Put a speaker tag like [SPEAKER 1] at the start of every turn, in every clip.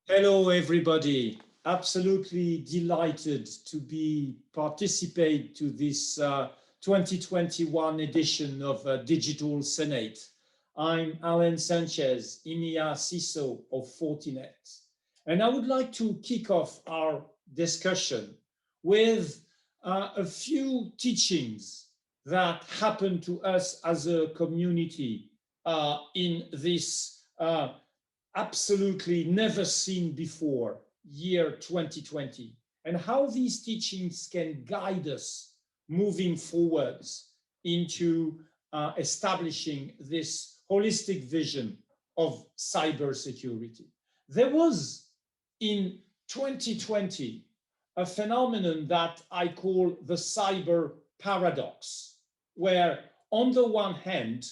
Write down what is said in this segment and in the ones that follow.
[SPEAKER 1] Hello, everybody. Absolutely delighted to participate to this 2021 edition of Digital Senate. I'm Alain Sanchez, EMEA CISO of Fortinet. And I would like to kick off our discussion with a few teachings that happened to us as a community in this absolutely never seen before year 2020, and how these teachings can guide us moving forwards into establishing this holistic vision of cybersecurity. There was in 2020 a phenomenon that I call the cyber paradox, where on the one hand,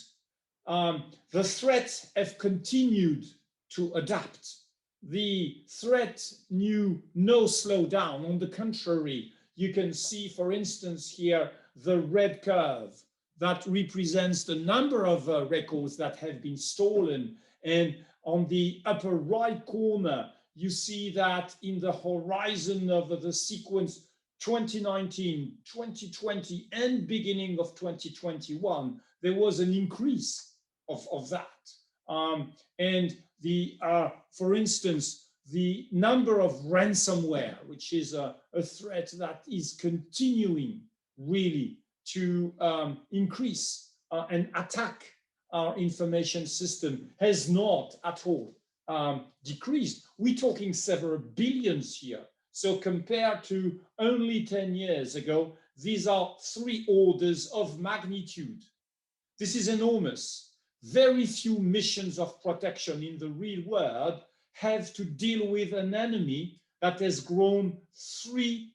[SPEAKER 1] the threats have continued to adapt. The threat knew no slowdown. On the contrary, you can see, for instance, here the red curve that represents the number of records that have been stolen. And on the upper right corner, you see that in the horizon of the sequence 2019, 2020, and beginning of 2021, there was an increase of that. And for instance, the number of ransomware, which is a threat that is continuing really to increase and attack our information system, has not at all decreased. We're talking several billions here. So compared to only 10 years ago, these are 3 orders of magnitude. This is enormous. Very few missions of protection in the real world have to deal with an enemy that has grown 3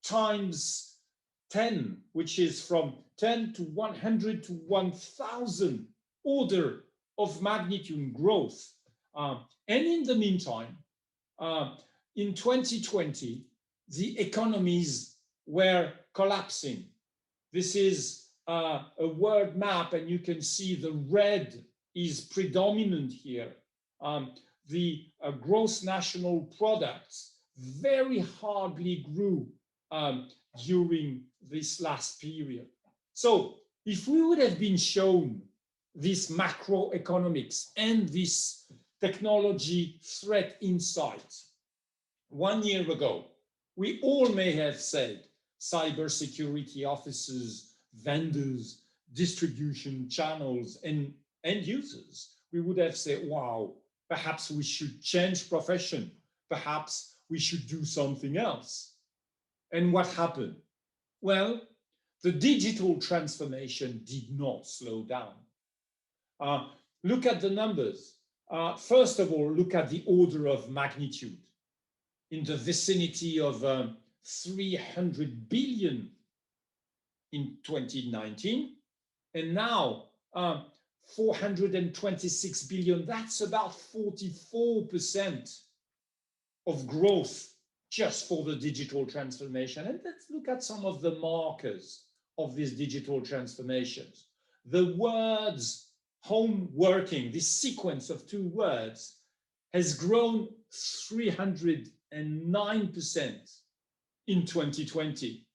[SPEAKER 1] times 10, which is from 10 to 100 to 1,000 order of magnitude growth. And in the meantime, in 2020, the economies were collapsing. This is a world map, and you can see the red is predominant here. The gross national products very hardly grew during this last period. So if we would have been shown this macroeconomics and this technology threat insight 1 year ago, we all may have said cybersecurity officers, vendors, distribution channels, and end users, we would have said, wow, perhaps we should change profession. Perhaps we should do something else. And what happened? Well, the digital transformation did not slow down. Look at the numbers. First of all, look at the order of magnitude. In the vicinity of 300 billion in 2019, and now 426 billion. That's about 44% of growth just for the digital transformation. And let's look at some of the markers of these digital transformations. The words home working, this sequence of 2 words, has grown 309% in 2020.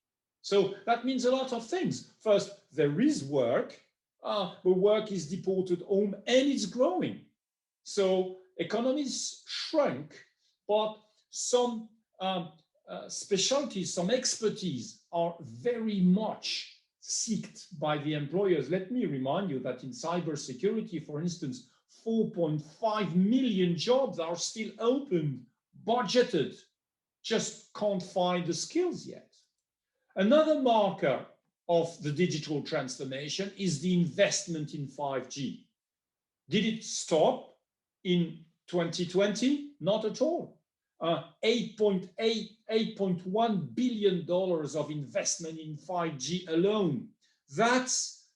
[SPEAKER 1] So that means a lot of things. First, there is work, but work is deported home and it's growing. So economies shrunk, but some specialties, some expertise are very much sought by the employers. Let me remind you that in cybersecurity, for instance, 4.5 million jobs are still open, budgeted, just can't find the skills yet. Another marker of the digital transformation is the investment in 5G. Did it stop in 2020? Not at all. $8.1 billion of investment in 5G alone. That's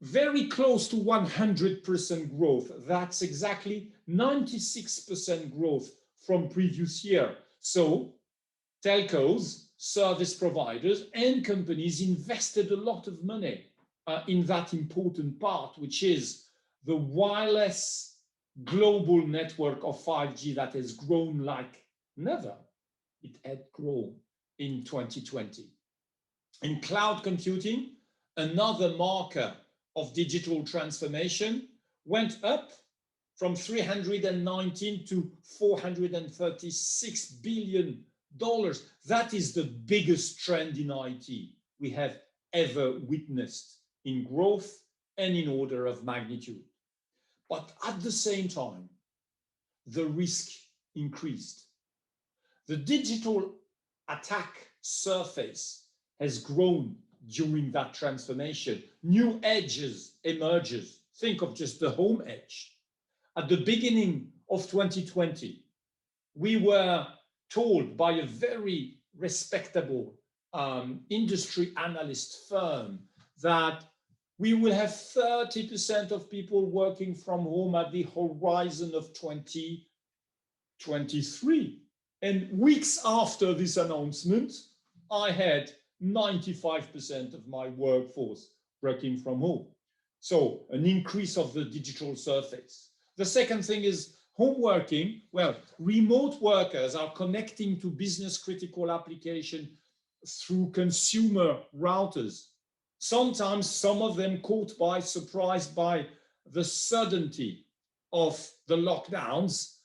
[SPEAKER 1] very close to 100% growth. That's exactly 96% growth from previous year. So telcos, service providers, and companies invested a lot of money in that important part, which is the wireless global network of 5G that has grown like never it had grown in 2020. In cloud computing, another marker of digital transformation, went up from 319 to $436 billion. That is the biggest trend in IT we have ever witnessed in growth and in order of magnitude. But at the same time, the risk increased. The digital attack surface has grown during that transformation. New edges emerges. Think of just the home edge. At the beginning of 2020, we were told by a very respectable industry analyst firm that we will have 30% of people working from home at the horizon of 2023. And weeks after this announcement, I had 95% of my workforce working from home. So an increase of the digital surface. The second thing is home working. Well, remote workers are connecting to business critical application through consumer routers. Sometimes some of them caught by surprise by the certainty of the lockdowns,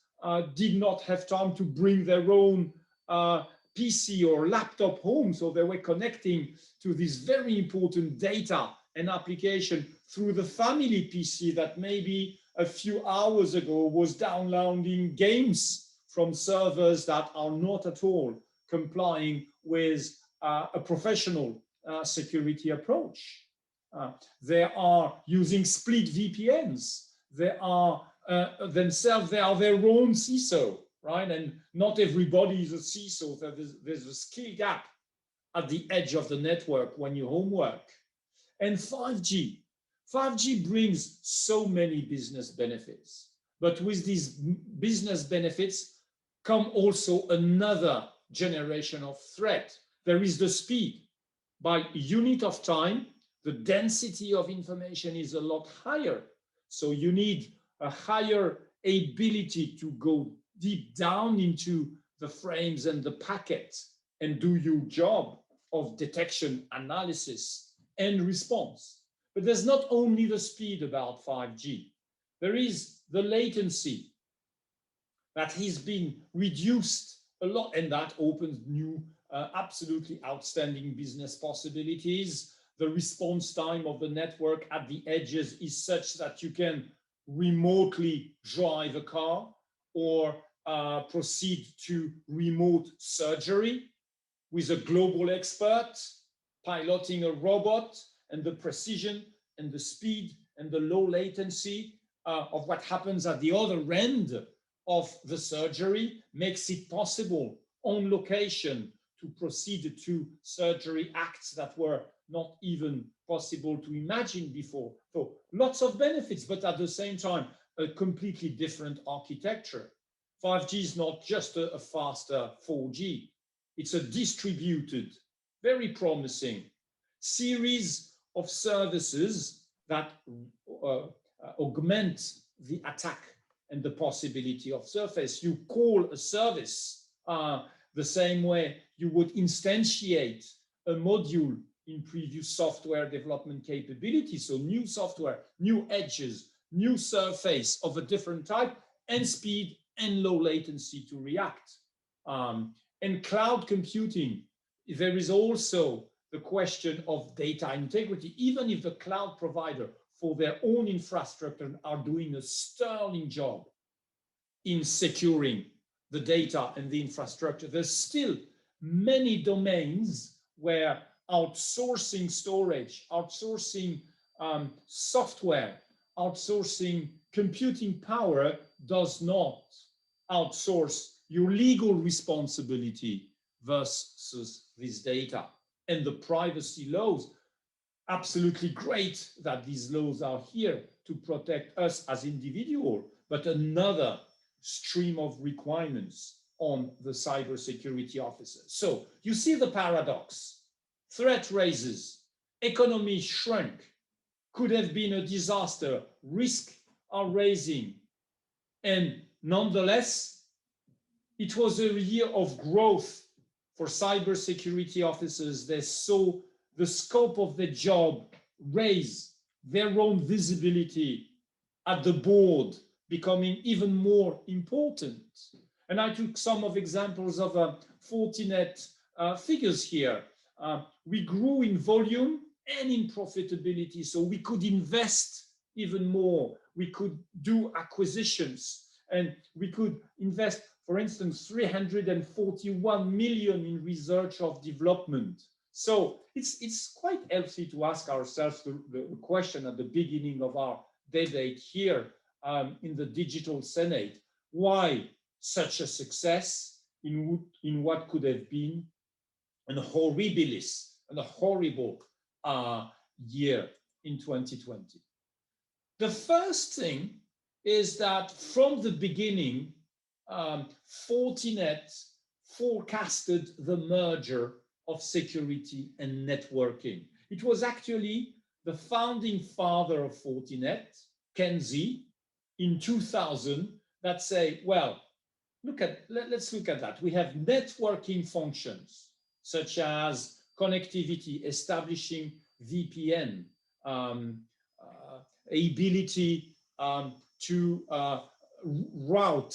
[SPEAKER 1] did not have time to bring their own PC or laptop home. So they were connecting to this very important data and application through the family PC that maybe a few hours ago was downloading games from servers that are not at all complying with a professional security approach. They are using split VPNs. They are themselves, they are their own CISO, right? And not everybody is a CISO. So there's a skill gap at the edge of the network when you homework. And 5G brings so many business benefits. But with these business benefits come also another generation of threat. There is the speed. By unit of time, the density of information is a lot higher. So you need a higher ability to go deep down into the frames and the packets and do your job of detection, analysis, and response. But there's not only the speed about 5G. There is the latency that has been reduced a lot, and that opens new, absolutely outstanding business possibilities. The response time of the network at the edges is such that you can remotely drive a car or proceed to remote surgery with a global expert piloting a robot, and the precision and the speed and the low latency of what happens at the other end of the surgery makes it possible on location to proceed to surgery acts that were not even possible to imagine before. So lots of benefits, but at the same time, a completely different architecture. 5G is not just a faster 4G. It's a distributed, very promising series of services that augment the attack and the possibility of surface. You call a service the same way you would instantiate a module in previous software development capability. So new software, new edges, new surface of a different type, and speed and low latency to react. And cloud computing, there is also the question of data integrity. Even if the cloud provider for their own infrastructure are doing a sterling job in securing the data and the infrastructure, there's still many domains where outsourcing storage, outsourcing software, outsourcing computing power does not outsource your legal responsibility versus this data. And the privacy laws, absolutely great that these laws are here to protect us as individuals, but another stream of requirements on the cybersecurity officers. So you see the paradox. Threat raises, economy shrunk, could have been a disaster, risks are raising, And nonetheless, it was a year of growth for cybersecurity officers. They saw the scope of the job raise, their own visibility at the board becoming even more important. And I took some of examples of Fortinet figures here. We grew in volume and in profitability, so we could invest even more. We could do acquisitions, and we could invest, for instance, 341 million in research of development. So it's quite healthy to ask ourselves the question at the beginning of our debate here in the Digital Senate. Why such a success in what could have been an horribilis and a horrible year in 2020? The first thing is that from the beginning, Fortinet forecasted the merger of security and networking. It was actually the founding father of Fortinet, Ken Xie, in 2000, that say, well, let's look at that. We have networking functions such as connectivity, establishing VPN, ability to route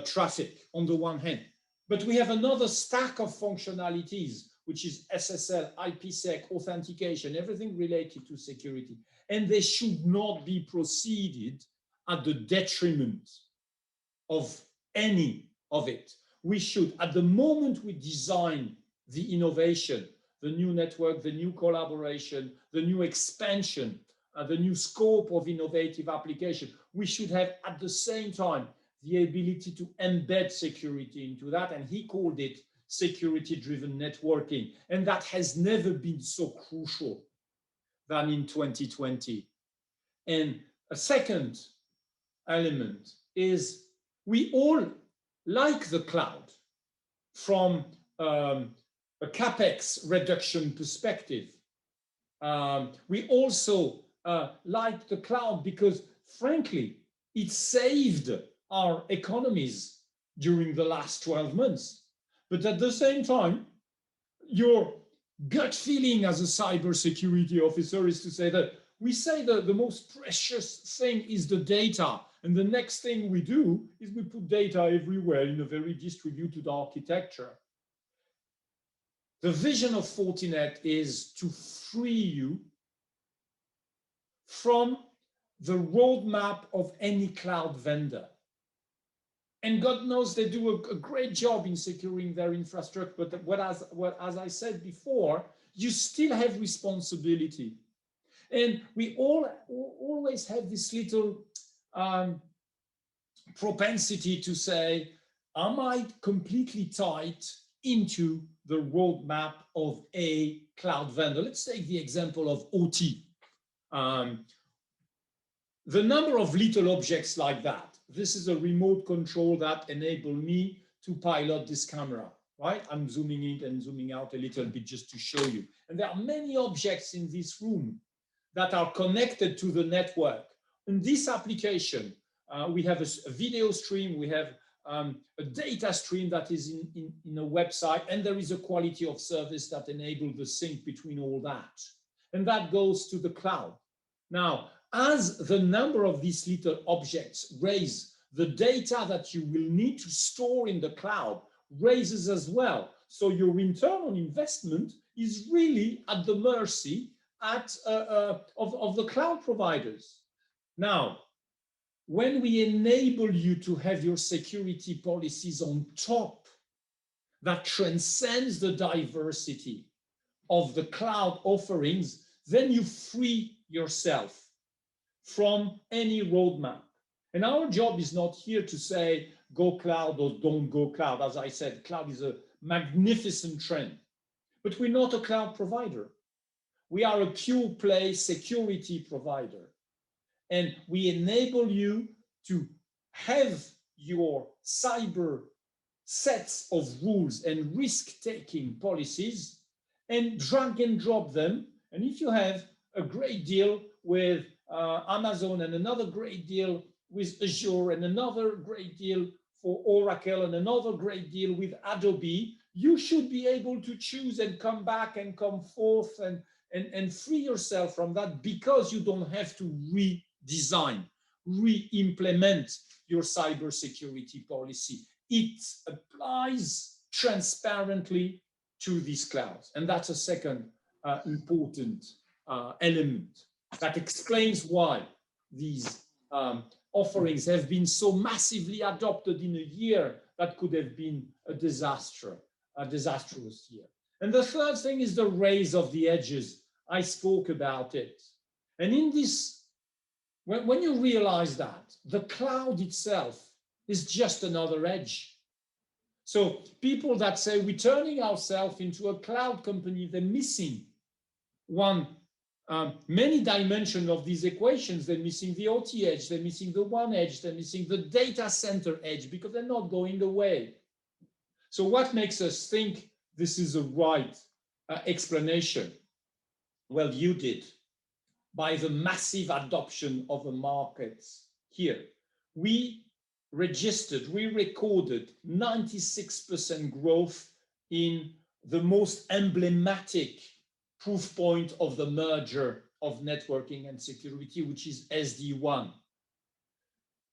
[SPEAKER 1] traffic on the one hand. But we have another stack of functionalities, which is SSL, IPsec, authentication, everything related to security. And they should not be proceeded at the detriment of any of it. We should, at the moment we design the innovation, the new network, the new collaboration, the new expansion, the new scope of innovative application, we should have at the same time the ability to embed security into that. And he called it security-driven networking. And that has never been so crucial than in 2020. And a second element is we all like the cloud from a CapEx reduction perspective. We also like the cloud because, frankly, it saved our economies during the last 12 months. But at the same time, your gut feeling as a cybersecurity officer is to say that we say that the most precious thing is the data. And the next thing we do is we put data everywhere in a very distributed architecture. The vision of Fortinet is to free you from the roadmap of any cloud vendor. And God knows they do a great job in securing their infrastructure, but as I said before, you still have responsibility. And we always have this little propensity to say, am I completely tied into the roadmap of a cloud vendor? Let's take the example of OT. The number of little objects like that. This is a remote control that enables me to pilot this camera, right? I'm zooming in and zooming out a little bit just to show you. And there are many objects in this room that are connected to the network. In this application, we have a video stream, we have a data stream that is in a website, and there is a quality of service that enables the sync between all that. And that goes to the cloud. Now, as the number of these little objects raise, the data that you will need to store in the cloud raises as well. So your return on investment is really at the mercy of the cloud providers. Now, when we enable you to have your security policies on top that transcends the diversity of the cloud offerings, then you free yourself from any roadmap. And our job is not here to say, go cloud or don't go cloud. As I said, cloud is a magnificent trend, but we're not a cloud provider. We are a pure play security provider. And we enable you to have your cyber sets of rules and risk-taking policies and drag and drop them. And if you have a great deal with Amazon and another great deal with Azure and another great deal for Oracle and another great deal with Adobe, you should be able to choose and come back and come forth and free yourself from that, because you don't have to redesign, re-implement your cybersecurity policy. It applies transparently to these clouds. And that's a second important element that explains why these offerings have been so massively adopted in a year that could have been a disastrous year. And the third thing is the raise of the edges. I spoke about it. And in this, when you realize that, the cloud itself is just another edge. So people that say we're turning ourselves into a cloud company, they're missing many dimensions of these equations. They're missing the OT edge, they're missing the one edge, they're missing the data center edge, because they're not going away. So what makes us think this is a right explanation? Well, you did, by the massive adoption of the markets here. We recorded 96% growth in the most emblematic proof point of the merger of networking and security, which is SD-WAN.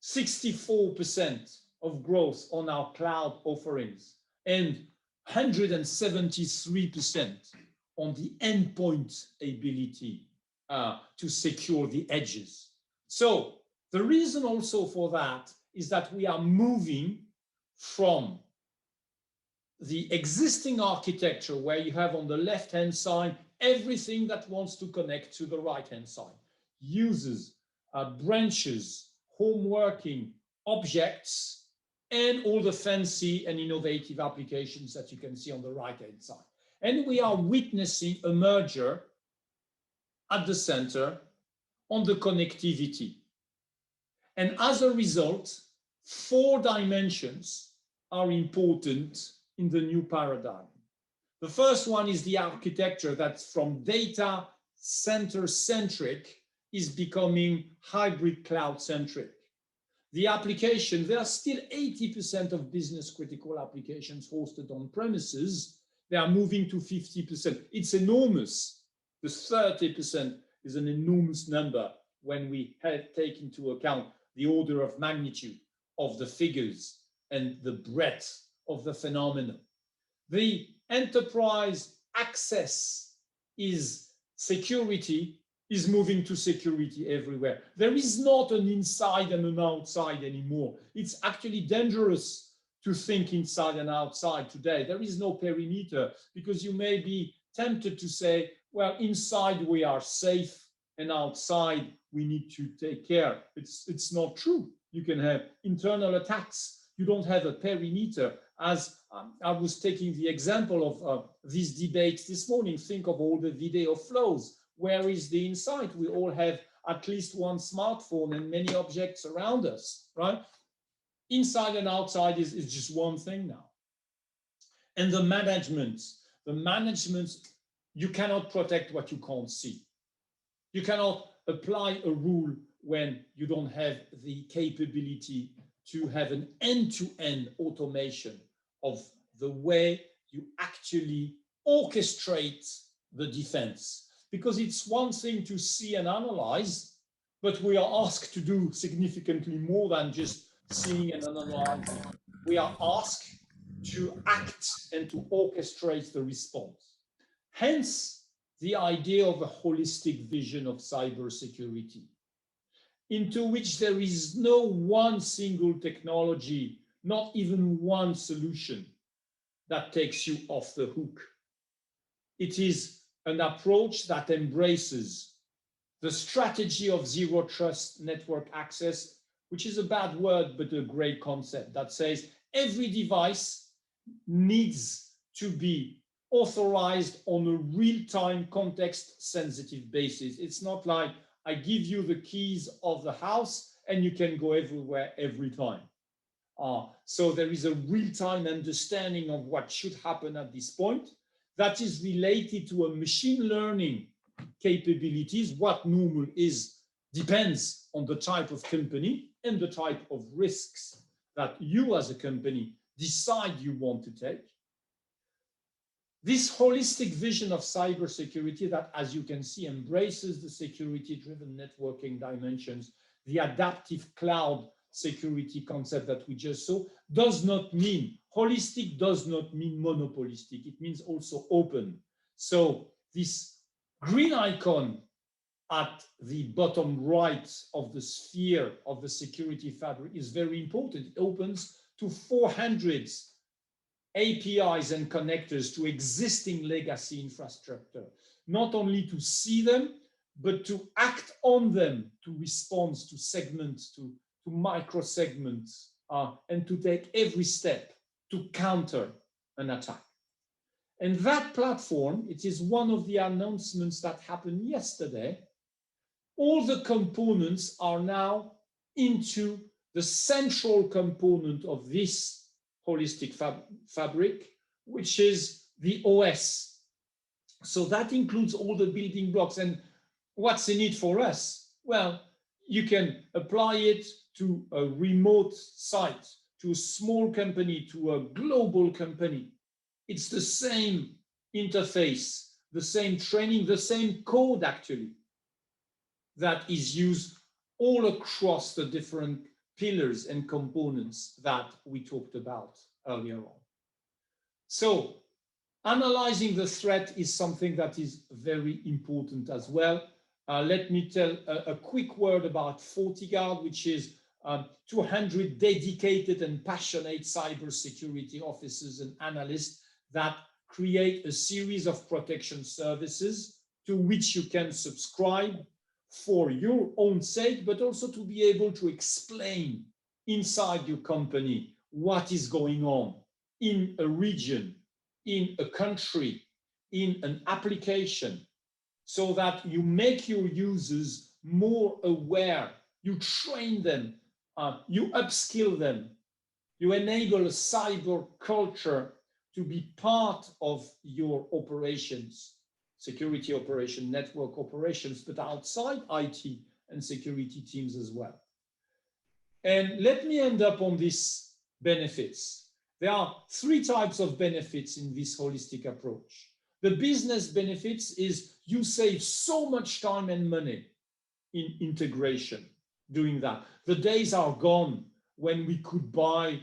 [SPEAKER 1] 64% of growth on our cloud offerings, and 173% on the endpoint ability to secure the edges. So the reason also for that is that we are moving from the existing architecture, where you have on the left-hand side everything that wants to connect to the right-hand side: users, branches, home working, objects, and all the fancy and innovative applications that you can see on the right-hand side. And we are witnessing a merger at the center on the connectivity. And as a result, 4 dimensions are important in the new paradigm. The first one is the architecture that's from data center centric is becoming hybrid cloud centric. The application, there are still 80% of business critical applications hosted on premises. They are moving to 50%. It's enormous. The 30% is an enormous number when we take into account the order of magnitude of the figures and the breadth of the phenomenon. The enterprise access is security is moving to security everywhere. There is not an inside and an outside anymore. It's actually dangerous to think inside and outside today. There is no perimeter, because you may be tempted to say, well, inside we are safe and outside we need to take care. It's not true. You can have internal attacks. You don't have a perimeter. As I was taking the example of this debate this morning, think of all the video flows. Where is the inside? We all have at least one smartphone and many objects around us, right? Inside and outside is just one thing now. And the management, you cannot protect what you can't see. You cannot apply a rule when you don't have the capability to have an end-to-end automation of the way you actually orchestrate the defense. Because it's one thing to see and analyze, but we are asked to do significantly more than just seeing and analyzing. We are asked to act and to orchestrate the response. Hence, the idea of a holistic vision of cybersecurity, into which there is no one single technology, not even one solution that takes you off the hook. It is an approach that embraces the strategy of zero trust network access, which is a bad word, but a great concept that says every device needs to be authorized on a real-time context-sensitive basis. It's not like I give you the keys of the house and you can go everywhere every time. So there is a real-time understanding of what should happen at this point that is related to a machine learning capabilities. What normal is depends on the type of company. and the type of risks that you as a company decide you want to take. This holistic vision of cybersecurity that, as you can see, embraces the security-driven networking dimensions, the adaptive cloud security concept that we just saw, does not mean, holistic does not mean monopolistic. It means also open. So this green icon at the bottom right of the sphere of the security fabric is very important. It opens to 400 APIs and connectors to existing legacy infrastructure, not only to see them, but to act on them, to respond to segments, to micro segments, and to take every step to counter an attack. And that platform, it is one of the announcements that happened yesterday. All the components are now into the central component of this holistic fabric, which is the OS. So that includes all the building blocks. And what's in it for us? Well, you can apply it to a remote site, to a small company, to a global company. It's the same interface, the same training, the same code actually that is used all across the different pillars and components that we talked about earlier on. So analyzing the threat is something that is very important as well. Let me tell a quick word about Fortiguard, which is 200 dedicated and passionate cybersecurity officers and analysts that create a series of protection services to which you can subscribe for your own sake, but also to be able to explain inside your company what is going on in a region, in a country, in an application, so that you make your users more aware, you train them, you upskill them, you enable a cyber culture to be part of your operations, security operation, network operations, but outside IT and security teams as well. And let me end up on these benefits. There are three types of benefits in this holistic approach. The business benefits is you save so much time and money in integration doing that. The days are gone when we could buy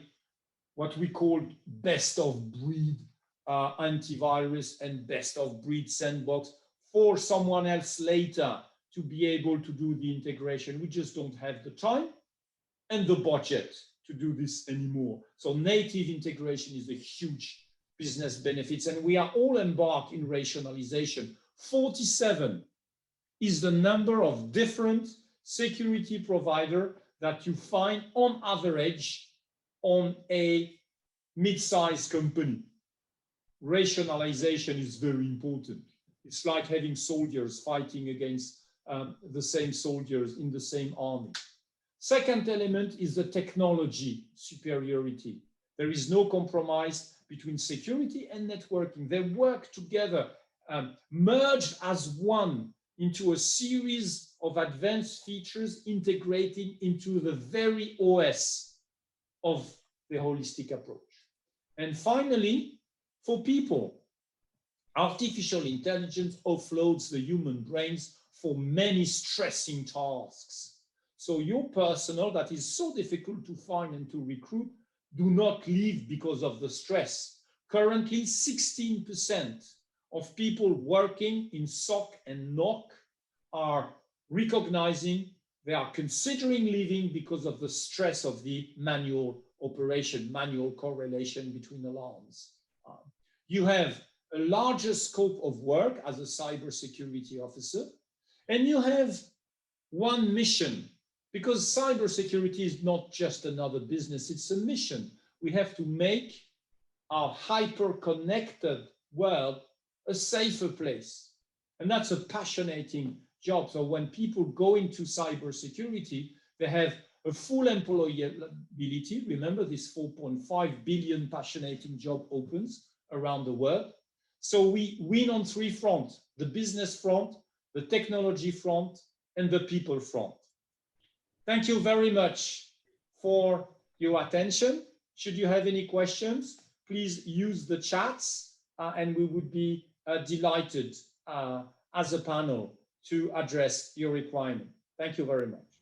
[SPEAKER 1] what we called best of breed antivirus and best of breed sandbox for someone else later to be able to do the integration. We just don't have the time and the budget to do this anymore. So native integration is a huge business benefits, and we are all embarked in rationalization. 47 is the number of different security provider that you find on average on a mid-sized company. Rationalization is very important. It's like having soldiers fighting against the same soldiers in the same army. Second element is the technology superiority. There is no compromise between security and networking. They work together, merged as one into a series of advanced features integrating into the very OS of the holistic approach. And finally, for people, artificial intelligence offloads the human brains for many stressing tasks. So your personnel that is so difficult to find and to recruit do not leave because of the stress. Currently, 16% of people working in SOC and NOC are recognizing they are considering leaving because of the stress of the manual operation, manual correlation between alarms. You have a larger scope of work as a cybersecurity officer, and you have one mission, because cybersecurity is not just another business, it's a mission. We have to make our hyper-connected world a safer place. And that's a passionating job. So when people go into cybersecurity, they have a full employability. Remember this 4.5 billion passionating job opens around the world. So we win on three fronts: the business front, the technology front, and the people front. Thank you very much. for your attention. Should you have any questions, please use the chats and we would be delighted as a panel to address your requirement. Thank you very much.